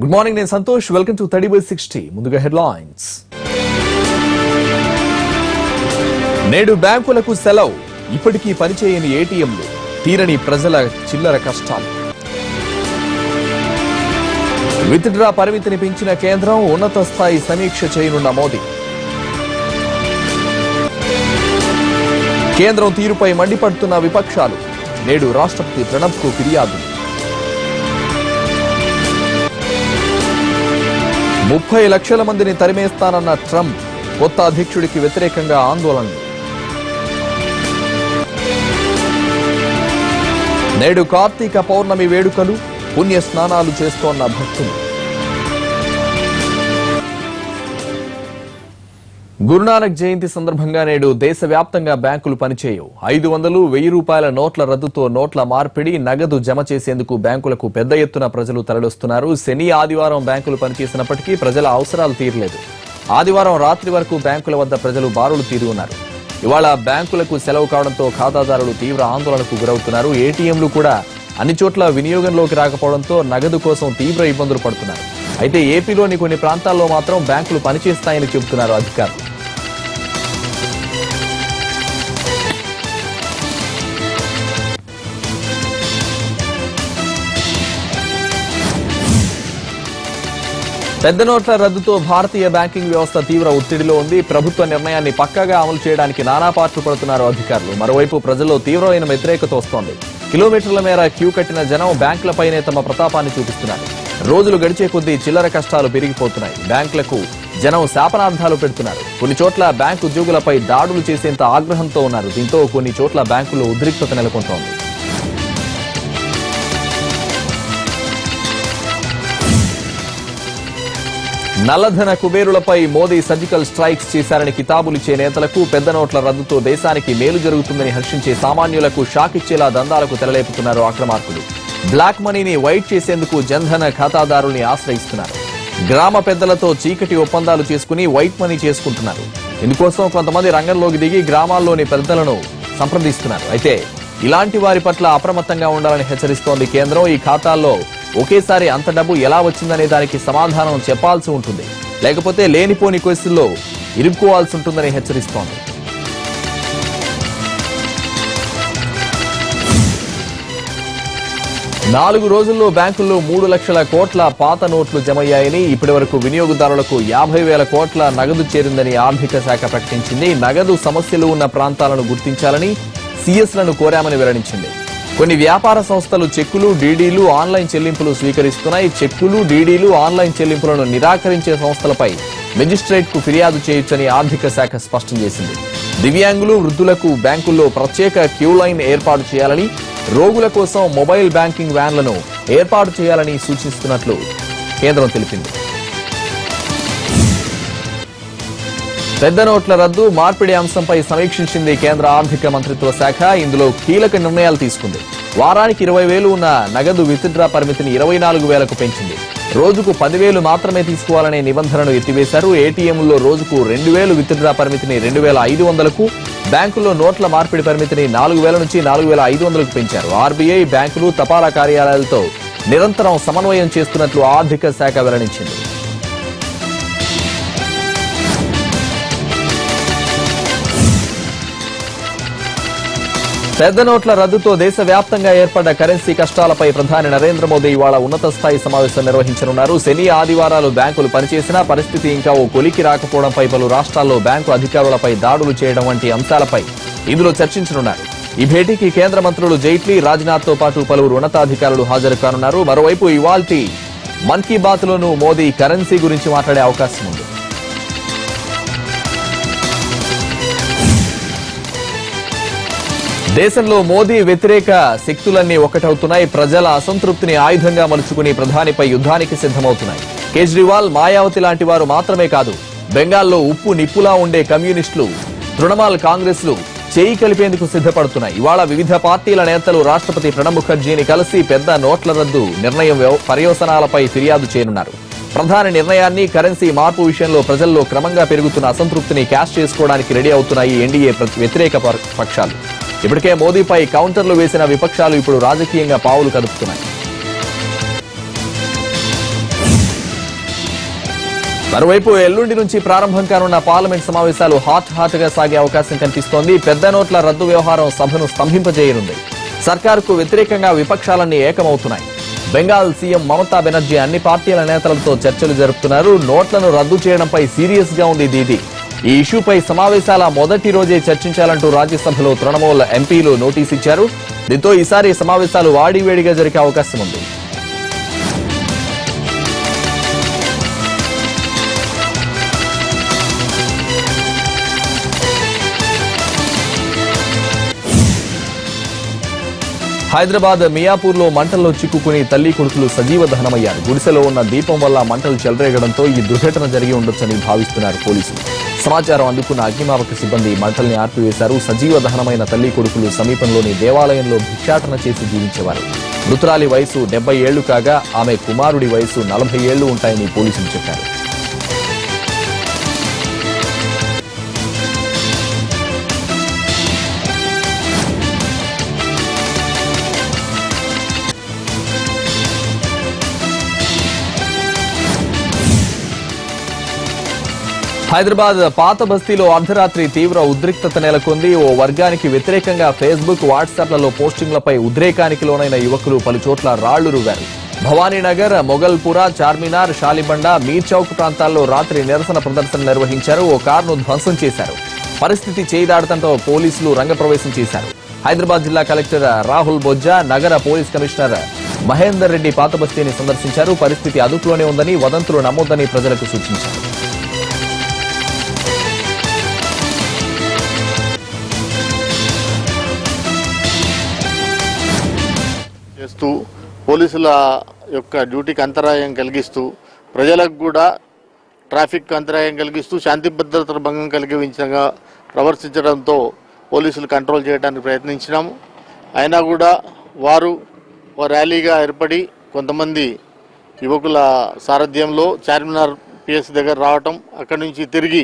Good morning, నేను Santosh. Welcome to 30/60. ముందుగా headlines. నేడు బ్యాంకులకు సెలవు, ఇప్పటికీ పనిచేయని ఏటీఎంలు, తీరని ప్రజల చిల్లర కష్టాలు. విత్డ్రా పరిమితిని పెంచిన కేంద్రం, ఉన్నత స్థాయి సమీక్ష చేయనున్న మోదీ. కేంద్రం తీరుపై మండిపడుతున్న విపక్షాలు, నేడు రాష్ట్రపతి ప్రణబ్కు ఫిర్యాదు. 30 లక్షల మందిని తరిమేస్తానన్న ట్రంప్, కొత్త అధ్యక్షుడికి వ్యతిరేకంగా ఆందోళనలు. నేడు కార్తీక పౌర్ణమి వేడుకలు, పుణ్య స్నానాలు చేస్తోన్న భక్తులు. గురునానక్ జయంతి సందర్భంగా నేడు దేశవ్యాప్తంగా బ్యాంకులు పనిచేయవు. 500, 1000 రూపాయల నోట్ల రద్దుతో నోట్ల మార్పిడి, నగదు జమ చేసేందుకు బ్యాంకులకు పెద్ద ఎత్తున ప్రజలు తరలిస్తున్నారు. శని, ఆదివారం బ్యాంకులు పనిచేసినప్పటికీ ప్రజల అవసరాలు తీరలేదు. ఆదివారం రాత్రి వరకు బ్యాంకుల వద్ద ప్రజలు బారులు తీరి ఉన్నారు. ఇవాళ బ్యాంకులకు సెలవు కావడంతో ఖాతాదారులు తీవ్ర ఆందోళనకు గురవుతున్నారు. ఏటీఎంలు కూడా అన్ని చోట్ల వినియోగంలోకి రాకపోవడంతో నగదు కోసం తీవ్ర ఇబ్బందులు పడుతున్నారు. అయితే ఏపీలోని కొన్ని ప్రాంతాల్లో మాత్రం బ్యాంకులు పనిచేస్తాయని చెబుతున్నారు అధికారులు. పెద్ద నోట్ల రద్దుతో భారతీయ బ్యాంకింగ్ వ్యవస్థ తీవ్ర ఒత్తిడిలో ఉంది. ప్రభుత్వ నిర్ణయాన్ని పక్కాగా అమలు చేయడానికి నానా పాట్లు పడుతున్నారు అధికారులు. మరోవైపు ప్రజల్లో తీవ్రమైన వ్యతిరేకత వస్తోంది. కిలోమీటర్ల మేర క్యూ కట్టిన జనం బ్యాంకులపైనే తమ ప్రతాపాన్ని చూపిస్తున్నారు. రోజులు గడిచే కొద్దీ చిల్లర కష్టాలు పెరిగిపోతున్నాయి. బ్యాంకులకు జనం శాపనార్థాలు పెడుతున్నారు. కొన్ని చోట్ల బ్యాంకు ఉద్యోగులపై దాడులు చేసేంత ఆగ్రహంతో ఉన్నారు. దీంతో కొన్ని చోట్ల బ్యాంకుల్లో ఉద్రిక్తత నెలకొంటోంది. నల్లధన కుబేరులపై మోదీ సర్జికల్ స్ట్రైక్స్ చేశారని కితాబులిచ్చే నేతలకు, పెద్ద నోట్ల రద్దుతో దేశానికి మేలు జరుగుతుందని హర్షించే సామాన్యులకు షాక్ ఇచ్చేలా దందాలకు తెరలేపుతున్నారు అక్రమార్కులు. బ్లాక్ మనీని వైట్ చేసేందుకు జన్ధన ఖాతాదారుల్ని ఆశ్రయిస్తున్నారు. గ్రామ పెద్దలతో చీకటి ఒప్పందాలు చేసుకుని వైట్ మనీ చేసుకుంటున్నారు. ఇందుకోసం కొంతమంది రంగంలోకి దిగి గ్రామాల్లోని పెద్దలను సంప్రదిస్తున్నారు. అయితే ఇలాంటి వారి పట్ల అప్రమత్తంగా ఉండాలని హెచ్చరిస్తోంది కేంద్రం. ఈ ఖాతాల్లో ఒకేసారి అంత డబ్బు ఎలా వచ్చిందనే దానికి సమాధానం చెప్పాల్సి ఉంటుంది, లేకపోతే లేనిపోని కేసుల్లో ఇరుక్కోవాల్సి ఉంటుందని హెచ్చరిస్తోంది. నాలుగు రోజుల్లో బ్యాంకుల్లో 3 లక్షల కోట్ల పాత నోట్లు జమయ్యాయని, ఇప్పటి వరకు వినియోగదారులకు 50,000 కోట్ల నగదు చేరిందని ఆర్థిక శాఖ ప్రకటించింది. నగదు సమస్యలు ఉన్న ప్రాంతాలను గుర్తించాలని సీఎస్లను కోరామని వెల్లడించింది. కొన్ని వ్యాపార సంస్థలు చెక్కులు, డీడీలు, ఆన్లైన్ చెల్లింపులు స్వీకరిస్తున్నాయి. చెక్కులు, డీడీలు, ఆన్లైన్ చెల్లింపులను నిరాకరించే సంస్థలపై మెజిస్ట్రేట్ కు ఫిర్యాదు చేయొచ్చని ఆర్థిక శాఖ స్పష్టం చేసింది. దివ్యాంగులు, వృద్ధులకు బ్యాంకుల్లో ప్రత్యేక క్యూ లైన్ ఏర్పాటు చేయాలని, రోగుల కోసం మొబైల్ బ్యాంకింగ్ వ్యాన్లను ఏర్పాటు చేయాలని సూచిస్తున్నట్లు కేంద్రం తెలిపింది. పెద్ద నోట్ల రద్దు, మార్పిడి అంశంపై సమీక్షించింది కేంద్ర ఆర్థిక మంత్రిత్వ శాఖ. ఇందులో కీలక నిర్ణయాలు తీసుకుంది. వారానికి 20,000 ఉన్న నగదు విత్డ్రా పరిమితిని 24,000కు పెంచింది. రోజుకు 10,000 మాత్రమే తీసుకోవాలనే నిబంధనను ఎత్తివేశారు. ఏటీఎంల్లో రోజుకు 2,000 విత్డ్రా పరిమితిని 2,500కు, బ్యాంకుల్లో నోట్ల మార్పిడి పరిమితిని 4,000 నుంచి 4,500కు పెంచారు. ఆర్బీఐ, బ్యాంకులు, తపాలా కార్యాలయాలతో నిరంతరం సమన్వయం చేస్తున్నట్లు ఆర్థిక శాఖ వెల్లడించింది. పెద్ద నోట్ల రద్దుతో దేశవ్యాప్తంగా ఏర్పడ్డ కరెన్సీ కష్టాలపై ప్రధాని నరేంద్ర మోదీ ఇవాళ ఉన్నత స్థాయి సమావేశం నిర్వహించనున్నారు. శని, ఆదివారాలు బ్యాంకులు పనిచేసినా పరిస్థితి ఇంకా ఓ కొలికి రాకపోవడంపై, పలు రాష్ట్రాల్లో బ్యాంకు అధికారులపై దాడులు చేయడం వంటి అంశాలపై ఇందులో చర్చించనున్నారు. ఈ భేటీకి కేంద్ర మంత్రులు జైట్లీ, రాజ్నాథ్ తో పాటు పలువురు ఉన్నతాధికారులు హాజరు కానున్నారు. మరోవైపు ఇవాల్టి మన్ కీ బాత్ లోనూ మోదీ కరెన్సీ గురించి మాట్లాడే అవకాశం ఉంది. దేశంలో మోదీ వ్యతిరేక శక్తులన్నీ ఒకటవుతున్నాయి. ప్రజల అసంతృప్తిని ఆయుధంగా మలుచుకుని ప్రధానిపై యుద్ధానికి సిద్ధమవుతున్నాయి. కేజ్రీవాల్, మాయావతి లాంటి వారు మాత్రమే కాదు, బెంగాల్లో ఉప్పు నిప్పులా ఉండే కమ్యూనిస్టులు, తృణమూల్ కాంగ్రెస్లు చేయి కలిపేందుకు సిద్ధపడుతున్నాయి. ఇవాళ వివిధ పార్టీల నేతలు రాష్ట్రపతి ప్రణబ్ ముఖర్జీని కలిసి పెద్ద నోట్ల రద్దు నిర్ణయం పర్యవసానాలపై ఫిర్యాదు చేయనున్నారు. ప్రధాని నిర్ణయాన్ని, కరెన్సీ మార్పు విషయంలో ప్రజల్లో క్రమంగా పెరుగుతున్న అసంతృప్తిని క్యాష్ చేసుకోవడానికి రెడీ అవుతున్నాయి ఎన్డీఏ వ్యతిరేక పక్షాలు. ఇప్పటికే మోదీపై కౌంటర్లు వేసిన విపక్షాలు ఇప్పుడు రాజకీయంగా పావులు కదుపుతున్నాయి. మరోవైపు ఎల్లుండి నుంచి ప్రారంభం కానున్న పార్లమెంట్ సమావేశాలు హాట్ గా సాగే అవకాశం కనిపిస్తోంది. పెద్ద నోట్ల రద్దు వ్యవహారం సభను స్తంభింపజేయనుంది. సర్కారుకు వ్యతిరేకంగా విపక్షాలన్నీ ఏకమవుతున్నాయి. బెంగాల్ సీఎం మమతా బెనర్జీ అన్ని పార్టీల నేతలతో చర్చలు జరుపుతున్నారు. నోట్లను రద్దు చేయడంపై సీరియస్ గా ఉంది దీదీ. ఈ ఇష్యూపై సమావేశాల మొదటి రోజే చర్చించాలంటూ రాజ్యసభలో తృణమూల్ ఎంపీలు నోటీస్ ఇచ్చారు. దీంతో ఈసారి సమావేశాలు వాడివేడిగా జరిగే అవకాశం ఉంది. హైదరాబాద్ మియాపూర్లో మంటల్లో చిక్కుకుని తల్లి కొడుకులు సజీవ దహనమయ్యారు. గుడిసెలో ఉన్న దీపం వల్ల మంటలు చెలరేగడంతో ఈ దుర్ఘటన జరిగి ఉండొచ్చని భావిస్తున్నారు పోలీసులు. సమాచారం అందుకున్న అగ్నిమాపక సిబ్బంది మంటల్ని ఆర్పివేశారు. సజీవ దహనమైన తల్లి కొడుకులు సమీపంలోని దేవాలయంలో భిక్షాటన చేసి జీవించేవారు. మృతురాలి వయసు 70 ఏళ్లు కాగా ఆమె కుమారుడి వయసు 40 ఏళ్లు ఉంటాయని పోలీసులు చెప్పారు. హైదరాబాద్ పాత బస్తీలో అర్ధరాత్రి తీవ్ర ఉద్రిక్తత నెలకొంది. ఓ వర్గానికి వ్యతిరేకంగా ఫేస్బుక్, వాట్సాప్లలో పోస్టింగ్లపై ఉద్రేకానికి లోనైన యువకులు పలుచోట్ల రాళ్లు రువ్వారు. భవానీనగర్, మొగల్పుర, చార్మినార్, షాలిబండ, మీర్ చౌక్ ప్రాంతాల్లో రాత్రి నిరసన ప్రదర్శన నిర్వహించారు. ఓ కారును ధ్వంసం చేశారు. పరిస్థితి చేయిదాడటంతో పోలీసులు రంగప్రవేశం చేశారు. హైదరాబాద్ జిల్లా కలెక్టర్ రాహుల్ బొజ్జా, నగర పోలీస్ కమిషనర్ మహేందర్ రెడ్డి పాత బస్తీని సందర్శించారు. పరిస్థితి అదుపులోనే ఉందని, వదంతులు నమ్మొద్దని ప్రజలకు సూచించారు. పోలీసుల యొక్క డ్యూటీకి అంతరాయం కలిగిస్తూ, ప్రజలకు కూడా ట్రాఫిక్ అంతరాయం కలిగిస్తూ, శాంతి భద్రతల భంగం కలిగించగా ప్రవర్తించడంతో పోలీసులు కంట్రోల్ చేయడానికి ప్రయత్నించినాము. అయినా కూడా వారు ర్యాలీగా ఏర్పడి కొంతమంది యువకుల సారథ్యంలో చార్మినార్ పిఎస్ దగ్గర రావటం, అక్కడి నుంచి తిరిగి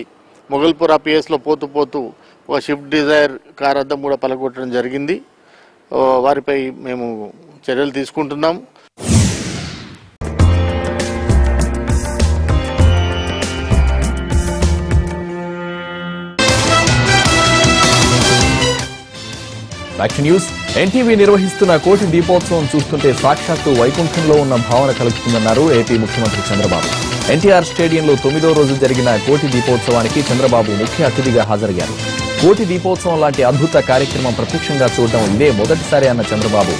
మొగల్పుర పిఎస్లో పోతూ ఒక స్విఫ్ట్ డిజైర్ కార్ అద్దం కూడా పలగొట్టడం జరిగింది. వారిపై మేము చర్యలు తీసుకుంటున్నాం. ఎన్టీవీ నిర్వహిస్తున్న కోటి దీపోత్సవం చూస్తుంటే సాక్షాత్తు వైకుంఠంలో ఉన్న భావన కలుగుతుందన్నారు ఏపీ ముఖ్యమంత్రి చంద్రబాబు. ఎన్టీఆర్ స్టేడియంలో 9వ రోజు జరిగిన కోటి దీపోత్సవానికి చంద్రబాబు ముఖ్య అతిథిగా హాజరయ్యారు. కోటి దీపోత్సవం లాంటి అద్భుత కార్యక్రమం ప్రత్యక్షంగా చూడడం ఇదే మొదటిసారి అన్న చంద్రబాబు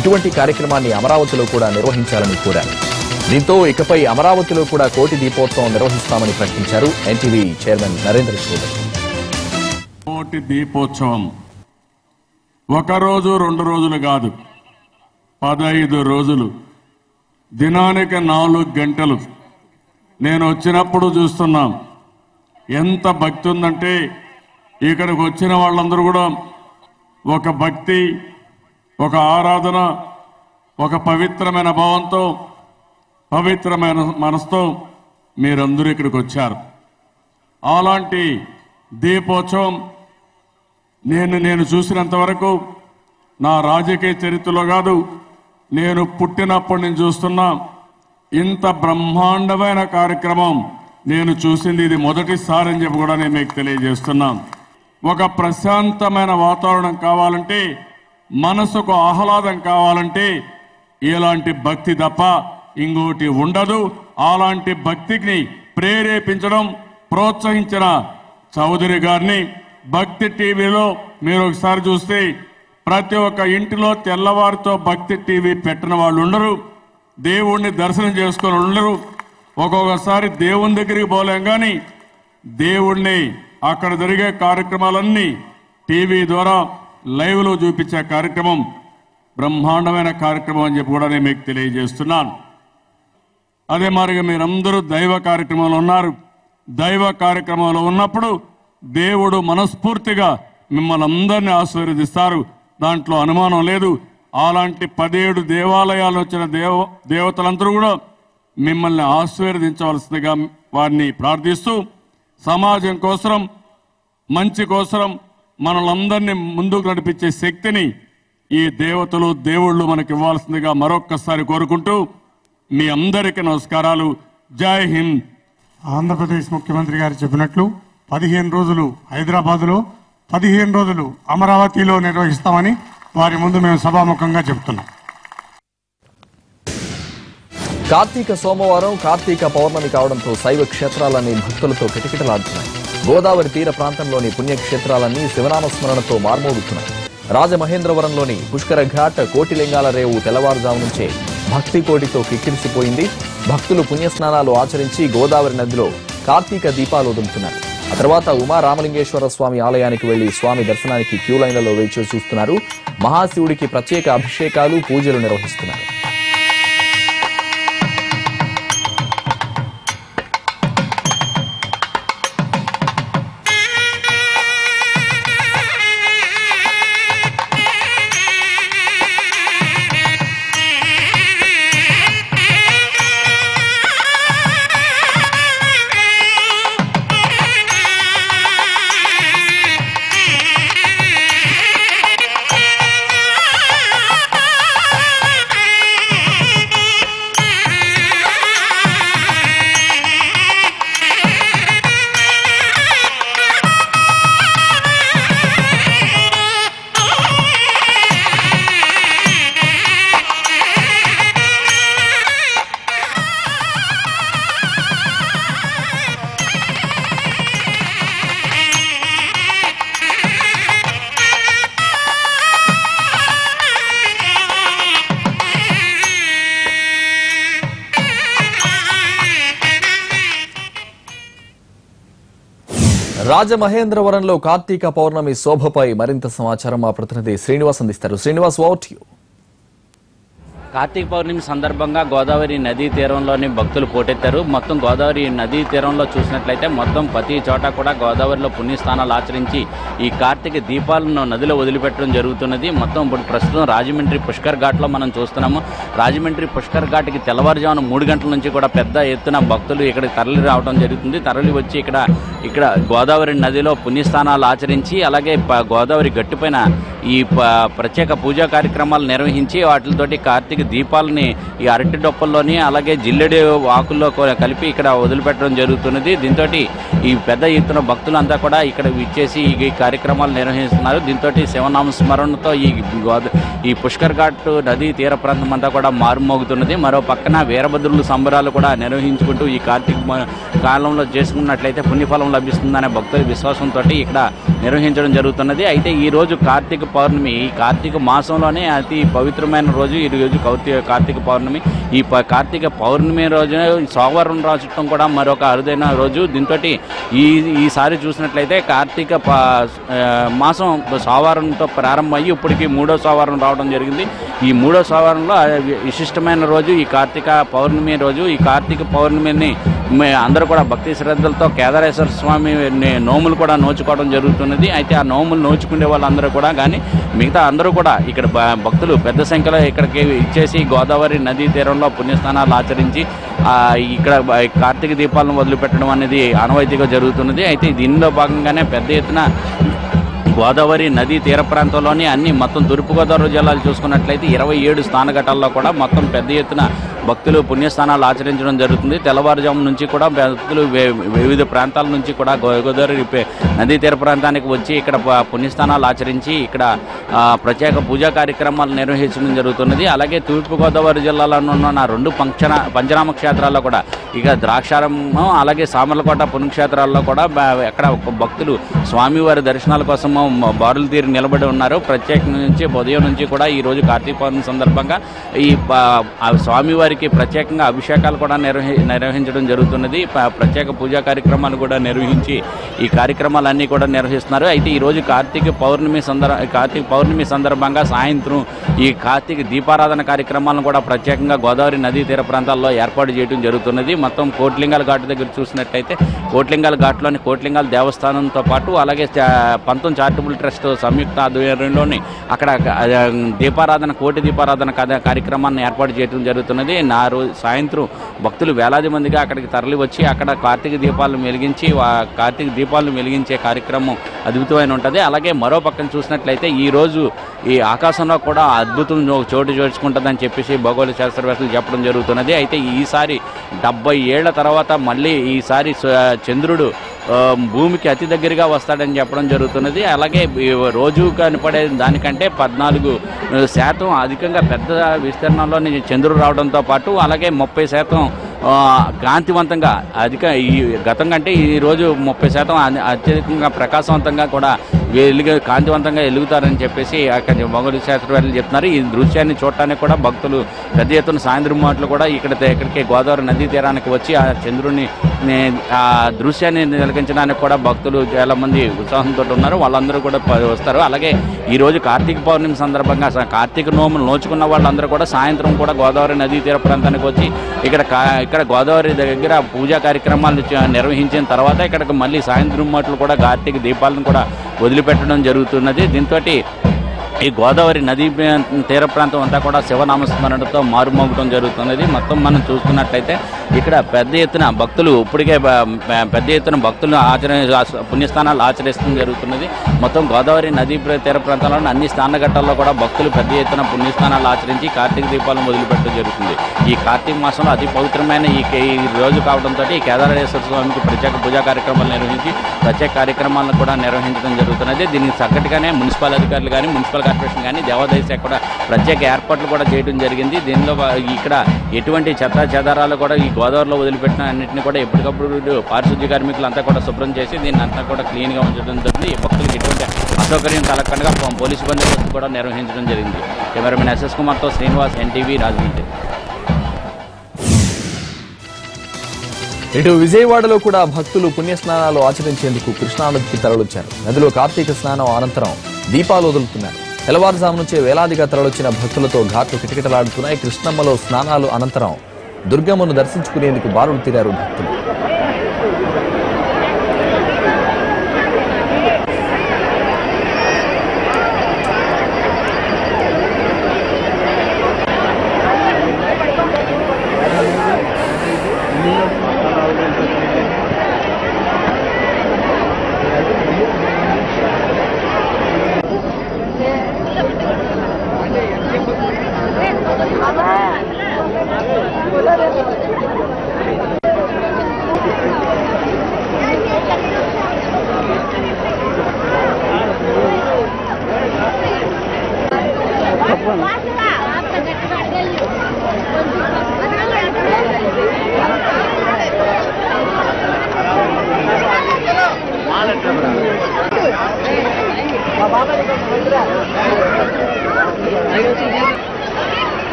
ఇటువంటి కార్యక్రమాన్ని అమరావతిలో కూడా నిర్వహించాలని కోరారు. దీంతో ఇకపై అమరావతిలో కూడా కోటి దీపోత్సవం నిర్వహిస్తామని ప్రకటించారు ఎన్టీవీ చైర్మన్ నరేంద్ర చౌదరి. కోటి దీపోత్సవం ఒకరోజు 2 రోజులు కాదు, 15 రోజులు, దినానికి 4 గంటలు. నేను వచ్చినప్పుడు చూస్తున్నాం ఎంత భక్తి ఉందంటే, ఇక్కడికి వచ్చిన వాళ్ళందరూ కూడా ఒక భక్తి, ఒక ఆరాధన, ఒక పవిత్రమైన భావంతో, పవిత్రమైన మనసుతో మీరందరూ ఇక్కడికి వచ్చారు. అలాంటి దీపోత్సవం నేను చూసినంత వరకు నా రాజకీయ చరిత్రలో కాదు, నేను పుట్టినప్పటి నుంచి చూస్తున్నా ఇంత బ్రహ్మాండమైన కార్యక్రమం నేను చూసింది ఇది మొదటిసారి అని చెప్పి కూడా నేను మీకు తెలియజేస్తున్నాను. ఒక ప్రశాంతమైన వాతావరణం కావాలంటే, మనసుకు ఆహ్లాదం కావాలంటే ఇలాంటి భక్తి తప్ప ఇంకోటి ఉండదు. అలాంటి భక్తిని ప్రేరేపించడం, ప్రోత్సహించిన చౌదరి గారిని భక్తి టీవీలో మీరు ఒకసారి చూస్తే ప్రతి ఒక్క ఇంటిలో తెల్లవారితో భక్తి టీవీ పెట్టిన వాళ్ళు ఉండరు, దేవుణ్ణి దర్శనం చేసుకొని ఉండరు. ఒక్కొక్కసారి దేవుని దగ్గరికి పోలేం కానీ దేవుణ్ణి అక్కడ జరిగే కార్యక్రమాలన్నీ టీవీ ద్వారా లైవ్లో చూపించే కార్యక్రమం బ్రహ్మాండమైన కార్యక్రమం అని చెప్పి కూడా నేను మీకు తెలియజేస్తున్నాను. అదే మాదిరిగా మీరందరూ దైవ కార్యక్రమంలో ఉన్నారు. దైవ కార్యక్రమంలో ఉన్నప్పుడు దేవుడు మనస్ఫూర్తిగా మిమ్మల్ని అందరినీ ఆశీర్వదిస్తారు, దాంట్లో అనుమానం లేదు. అలాంటి 17 దేవాలయాలు వచ్చిన దేవతలందరూ కూడా మిమ్మల్ని ఆశీర్వదించవలసిందిగా వారిని ప్రార్థిస్తూ, సమాజం కోసం, మంచి కోసం మనలందరినీ ముందుకు నడిపించే శక్తిని ఈ దేవతలు, దేవుళ్ళు మనకి ఇవ్వాల్సిందిగా మరొక్కసారి కోరుకుంటూ మీ అందరికీ నమస్కారాలు. జై హింద్, ఆంధ్రప్రదేశ్ ముఖ్యమంత్రి గారు చెప్పినట్లు 15 రోజులు హైదరాబాదులో, 15 రోజులు అమరావతిలో నిర్వహిస్తామని వారి ముందు మేము సభాముఖంగా చెప్తున్నాం. కార్తీక సోమవారం కార్తీక పౌర్ణమి కావడంతో శైవ క్షేత్రాలన్నీ భక్తులతో కిటకిటలాడుతున్నాయి. గోదావరి తీర ప్రాంతంలోని పుణ్యక్షేత్రాలన్నీ శివనామస్మరణతో మార్మోగుతున్నాయి. రాజమహేంద్రవరంలోని పుష్కర ఘాట్ కోటిలింగాల రేవు తెల్లవారుజాము నుంచే భక్తి కోటితో కిక్కిరిసిపోయింది. భక్తులు పుణ్యస్నానాలు ఆచరించి గోదావరి నదిలో కార్తీక దీపాలు వదులుతున్నారు. ఆ తర్వాత ఉమా రామలింగేశ్వర స్వామి ఆలయానికి వెళ్లి స్వామి దర్శనానికి క్యూ లైన్లలో వేచి చూస్తున్నారు. మహాశివుడికి ప్రత్యేక అభిషేకాలు, పూజలు నిర్వహిస్తున్నారు. రాజమహేంద్రవరంలో కార్తీక పౌర్ణమి శోభపై మరింత సమాచారం మా ప్రతినిధి శ్రీనివాస్ అందిస్తారు. Srinivas, what you? కార్తీక పౌర్ణమి సందర్భంగా గోదావరి నదీ తీరంలోని భక్తులు పోటెత్తారు. మొత్తం గోదావరి నదీ తీరంలో చూసినట్లయితే మొత్తం ప్రతి చోట కూడా గోదావరిలో పుణ్యస్నానాలు ఆచరించి ఈ కార్తీక దీపాలను నదిలో వదిలిపెట్టడం జరుగుతున్నది. మొత్తం ఇప్పుడు ప్రస్తుతం రాజమండ్రి పుష్కర్ ఘాట్లో మనం చూస్తున్నాము. రాజమండ్రి పుష్కర్ ఘాట్కి తెల్లవారుజామున 3 గంటల నుంచి కూడా పెద్ద ఎత్తున భక్తులు ఇక్కడికి తరలి రావడం జరుగుతుంది. తరలి వచ్చి ఇక్కడ గోదావరి నదిలో పుణ్యస్నానాలు ఆచరించి అలాగే గోదావరి గట్టుపైన ఈ ప్రత్యేక పూజా కార్యక్రమాలు నిర్వహించి వాటితోటి కార్తీక దీపాలని ఈ అరటి డొప్పల్లోని అలాగే జిల్లెడి ఆకుల్లో కలిపి ఇక్కడ వదిలిపెట్టడం జరుగుతున్నది. దీంతో ఈ పెద్ద ఎత్తున భక్తులంతా కూడా ఇక్కడ విచ్చేసి ఈ కార్యక్రమాలు నిర్వహిస్తున్నారు. దీంతో శివనామ స్మరణతో ఈ పుష్కర్ ఘాట్ నదీ తీర ప్రాంతం అంతా కూడా మారుమోగుతున్నది. మరో పక్కన వీరభద్రుల సంబరాలు కూడా నిర్వహించుకుంటూ ఈ కార్తీక కాలంలో చేసుకున్నట్లయితే పుణ్యఫలం లభిస్తుందనే భక్తుల విశ్వాసంతో ఇక్కడ నిర్వహించడం జరుగుతున్నది. అయితే ఈ రోజు కార్తీక పౌర్ణమి, ఈ కార్తీక మాసంలోనే అతి పవిత్రమైన రోజు ఈ రోజు కార్తీక పౌర్ణమి. ఈ కార్తీక పౌర్ణమి రోజున సోమవారం రావడం కూడా మరొక అరుదైన రోజు. దీంతో ఈసారి చూసినట్లయితే కార్తీక మాసం సోమవారంతో ప్రారంభమయ్యి ఇప్పటికి 3వ సోమవారం రావడం జరిగింది. ఈ 3వ సోమవారంలో విశిష్టమైన రోజు ఈ కార్తీక పౌర్ణమి రోజు. ఈ కార్తీక పౌర్ణమిని అందరూ కూడా భక్తి శ్రద్ధలతో కేదారేశ్వర స్వామి నోములు కూడా నోచుకోవడం జరుగుతున్నది. అయితే ఆ నోములు నోచుకునే వాళ్ళందరూ కూడా కానీ మిగతా అందరూ కూడా ఇక్కడ భక్తులు పెద్ద సంఖ్యలో ఇక్కడికి ఇచ్చేసి గోదావరి నదీ తీరంలో పుణ్యస్నానాలు ఆచరించి ఇక్కడ కార్తీక దీపాలను వదిలిపెట్టడం అనేది ఆనవాయితీగా జరుగుతున్నది. అయితే దీనిలో భాగంగానే పెద్ద ఎత్తున గోదావరి నదీ తీర ప్రాంతంలోని అన్ని మొత్తం తూర్పుగోదావరి జిల్లాలు చూసుకున్నట్లయితే 27 స్నానఘట్టాల్లో కూడా మొత్తం పెద్ద ఎత్తున భక్తులు పుణ్యస్నానాలు ఆచరించడం జరుగుతుంది. తెల్లవారుజాము నుంచి కూడా భక్తులు వివిధ ప్రాంతాల నుంచి కూడా గోదావరి నదీ తీర ప్రాంతానికి వచ్చి ఇక్కడ పుణ్యస్నానాలు ఆచరించి ఇక్కడ ప్రత్యేక పూజా కార్యక్రమాలు నిర్వహించడం జరుగుతున్నది. అలాగే తూర్పుగోదావరి జిల్లాలో ఉన్న 2 పంచనామ క్షేత్రాల్లో కూడా ఇక ద్రాక్షారామం అలాగే సామర్లకోట పుణ్యక్షేత్రాల్లో కూడా ఎక్కడ భక్తులు స్వామివారి దర్శనాల కోసం బారులు తీరి నిలబడి ఉన్నారు. ప్రత్యేక నుంచి ఉదయం నుంచి కూడా ఈ రోజు కార్తీక పౌర్ణమి సందర్భంగా ఈ స్వామివారికి ప్రత్యేకంగా అభిషేకాలు కూడా నిర్వహించడం జరుగుతున్నది. ప్రత్యేక పూజా కార్యక్రమాలు కూడా నిర్వహించి ఈ కార్యక్రమాలన్నీ కూడా నిర్వహిస్తున్నారు. అయితే ఈ రోజు కార్తీక పౌర్ణమి సందర్భంగా సాయంత్రం ఈ కార్తీక దీపారాధన కార్యక్రమాలను కూడా ప్రత్యేకంగా గోదావరి నదీ తీర ప్రాంతాల్లో ఏర్పాటు చేయడం జరుగుతున్నది. మొత్తం కోట్లింగాల ఘాటు దగ్గర చూసినట్టయితే కోట్లింగాల ఘాట్లోని కోట్లింగాల దేవస్థానంతో పాటు అలాగే పంతం చారిటబుల్ ట్రస్ట్ సంయుక్త ఆధ్వర్యంలోని అక్కడ కోటి దీపారాధన కార్యక్రమాన్ని ఏర్పాటు చేయడం జరుగుతున్నది. సాయంత్రం భక్తులు వేలాది మందిగా అక్కడికి తరలి వచ్చి అక్కడ కార్తీక దీపాలను వెలిగించి కార్తీక దీపాలను వెలిగించే కార్యక్రమం అద్భుతమైన ఉంటుంది. అలాగే మరో పక్కన చూసినట్లయితే ఈరోజు ఈ ఆకాశంలో కూడా అద్భుతం చోటు చేసుకుంటుందని చెప్పేసి భౌగోళిక శాస్త్రవేత్తలు చెప్పడం జరుగుతున్నది. అయితే ఈసారి 70 ఏళ్ల తర్వాత మళ్ళీ ఈసారి చంద్రుడు భూమికి అతి దగ్గరగా వస్తాడని చెప్పడం జరుగుతున్నది. అలాగే రోజు కనపడే దానికంటే 14% అధికంగా పెద్ద విస్తీర్ణంలో చంద్రుడు రావడంతో పాటు అలాగే 30% కాంతివంతంగా ఈ గతం కంటే ఈరోజు 30% అత్యధికంగా ప్రకాశవంతంగా కూడా కాంతివంతంగా వెలుగుతారని చెప్పేసి అక్కడ భౌగోళిక శాస్త్రవేత్తలు చెప్తున్నారు. ఈ దృశ్యాన్ని చూడటానికి కూడా భక్తులు పెద్ద ఎత్తున సాయంత్రం మాటలు కూడా ఇక్కడికి గోదావరి నదీ తీరానికి వచ్చి ఆ చంద్రుడిని ఆ దృశ్యాన్ని తిలకించడానికి కూడా భక్తులు చాలా మంది ఉత్సాహంతో ఉన్నారు. వాళ్ళందరూ కూడా వస్తారు. అలాగే ఈరోజు కార్తీక పౌర్ణమి సందర్భంగా కార్తీక నోములు నోచుకున్న వాళ్ళందరూ కూడా సాయంత్రం కూడా గోదావరి నదీ తీర ప్రాంతానికి వచ్చి ఇక్కడ గోదావరి దగ్గర పూజా కార్యక్రమాలు నిర్వహించిన తర్వాత ఇక్కడికి మళ్ళీ సాయంత్రం మాటలు కూడా కార్తీక దీపాలను కూడా వదిలిపెట్టడం జరుగుతున్నది. దీంతో ఈ గోదావరి నదీ తీర ప్రాంతం అంతా కూడా శివనామస్మరణతో మారుమోగటం జరుగుతున్నది. మొత్తం మనం చూసుకున్నట్లయితే ఇక్కడ పెద్ద ఎత్తున భక్తులు ఇప్పటికే పెద్ద ఎత్తున భక్తులు పుణ్యస్థానాలు ఆచరిస్తూ జరుగుతున్నది. మొత్తం గోదావరి నదీ తీర ప్రాంతాల్లో అన్ని స్నానఘట్టాల్లో కూడా భక్తులు పెద్ద ఎత్తున పుణ్యస్థానాలు ఆచరించి కార్తీక దీపాలను వదిలిపెట్టడం జరుగుతుంది. ఈ కార్తీక మాసంలో అతి పవిత్రమైన ఈ రోజు కావడంతో ఈ కేదారేశ్వర స్వామికి ప్రత్యేక పూజా కార్యక్రమాలు నిర్వహించి ప్రత్యేక కార్యక్రమాలను కూడా నిర్వహించడం జరుగుతున్నది. దీనికి తగ్గట్టుగానే మున్సిపల్ అధికారులు కానీ మున్సిపల్ కార్పొరేషన్ కానీ దేవాదాయ శాఖ కూడా ప్రత్యేక ఏర్పాట్లు కూడా చేయడం జరిగింది. దీనిలో ఇక్కడ ఎటువంటి చెత్త చెదారాలు కూడా ఈ గోదావరిలో వదిలిపెట్టిన అన్నింటినీ కూడా ఎప్పటికప్పుడు పారిశుద్ధ్య కార్మికులు అంతా కూడా శుభ్రం చేసి దీన్ని అంతా కూడా క్లీన్గా ఉంచడం జరిగింది. ఈ భక్తులకు ఎటువంటి అసౌకర్యం కలగకుండా పోలీసు బందోబస్తు కూడా నిర్వహించడం జరిగింది. కెమెరామెన్ ఎస్ఎస్ కుమార్తో శ్రీనివాస్, ఎన్టీవీ, రాజమండ్రి. ఇటు విజయవాడలో కూడా భక్తులు పుణ్యస్నానాలు ఆచరించేందుకు కృష్ణానదికి తరలొచ్చారు. నదిలో కార్తీక స్నానం అనంతరం దీపాలు వదులుతున్నారు. తెల్లవారుజాము నుంచే వేలాదిగా తరలొచ్చిన భక్తులతో ఘాట్లు కిటకిటలాడుతున్నాయి. కృష్ణమ్మలో స్నానాలు అనంతరం దుర్గమ్మను దర్శించుకునేందుకు బారులు తీరారు భక్తులు.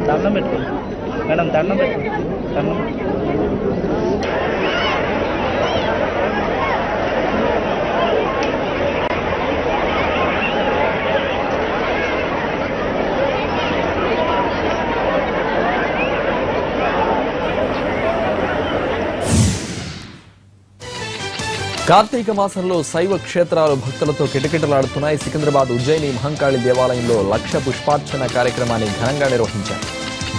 దండం పెట్టు మేడం, దండం పెట్టు. కార్తీక మాసంలో శైవ క్షేత్రాలు భక్తులతో కిటకిటలాడుతున్నాయి. సికింద్రాబాద్ ఉజ్జయిని మహంకాళి దేవాలయంలో 1,00,000 పుష్పార్చన కార్యక్రమాన్ని ఘనంగా నిర్వహించారు.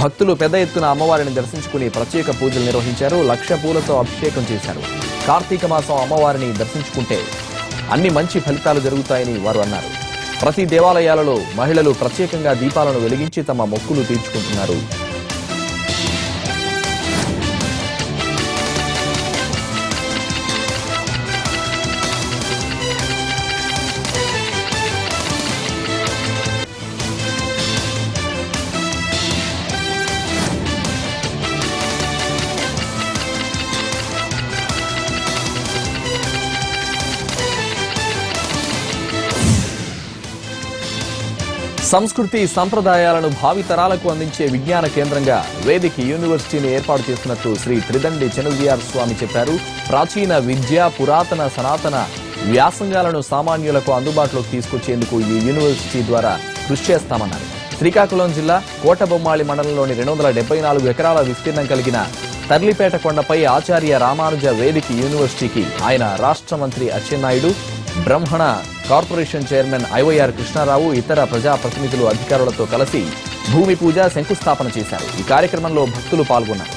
భక్తులు పెద్ద ఎత్తున అమ్మవారిని దర్శించుకుని ప్రత్యేక పూజలు నిర్వహించారు. 1,00,000 పూలతో అభిషేకం చేశారు. కార్తీక మాసం అమ్మవారిని దర్శించుకుంటే అన్ని మంచి ఫలితాలు జరుగుతాయని వారు అన్నారు. ప్రతి దేవాలయాలలో మహిళలు ప్రత్యేకంగా దీపాలను వెలిగించి తమ మొక్కులు తీర్చుకుంటున్నారు. సంస్కృతి సంప్రదాయాలను భావితరాలకు అందించే విజ్ఞాన కేంద్రంగా వేదిక్ యూనివర్సిటీని ఏర్పాటు చేస్తున్నట్టు శ్రీ త్రిదండి చినజీఆర్ స్వామి చెప్పారు. ప్రాచీన విద్య, పురాతన సనాతన వ్యాసంగాలను సామాన్యులకు అందుబాటులోకి తీసుకొచ్చేందుకు ఈ యూనివర్సిటీ ద్వారా కృషి చేస్తామన్నారు. శ్రీకాకుళం జిల్లా కోటబొమ్మాళి మండలంలోని 274 ఎకరాల విస్తీర్ణం కలిగిన తర్లిపేట కొండపై ఆచార్య రామానుజ వేదిక యూనివర్సిటీకి ఆయన రాష్ట్ర మంత్రి అచ్చెన్నాయుడు, బ్రహ్మణ కార్పొరేషన్ చైర్మన్ ఐవైఆర్ కృష్ణారావు, ఇతర ప్రజాప్రతినిధులు అధికారులతో కలిసి భూమి పూజ, శంకుస్థాపన చేశారు. ఈ కార్యక్రమంలో భక్తులు పాల్గొన్నారు.